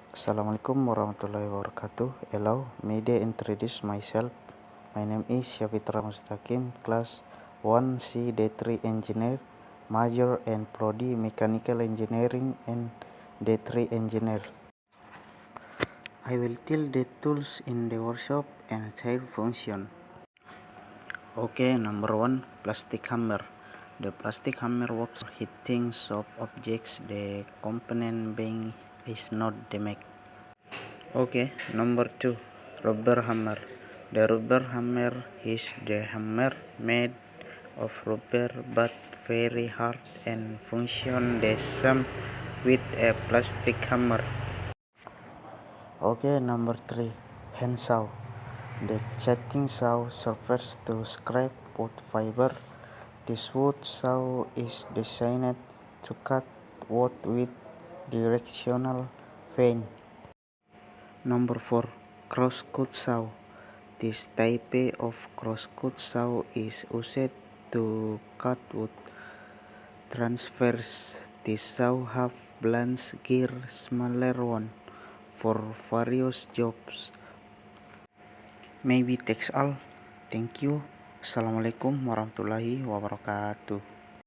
Assalamualaikum warahmatullahi wabarakatuh. Hello, may I introduce myself. My name is Syafitra Mustaqim, class 1C D3 Engineer, major and prodi Mechanical Engineering and D3 Engineer. I will tell the tools in the workshop and their function. Okay, number 1, plastic hammer. The plastic hammer works for hitting soft objects. The component being is not damaged. Okay, number 2, rubber hammer. The rubber hammer is the hammer made of rubber but very hard and function the same with a plastic hammer. Okay, number 3, hand saw. The cutting saw serves to scrape wood fiber. This wood saw is designed to cut wood with directional vane. Number 4, crosscut saw. This type of crosscut saw is used to cut wood. Transverse. This saw have blank gear, smaller one, for various jobs. Maybe that's all. Thank you. Assalamualaikum warahmatullahi wabarakatuh.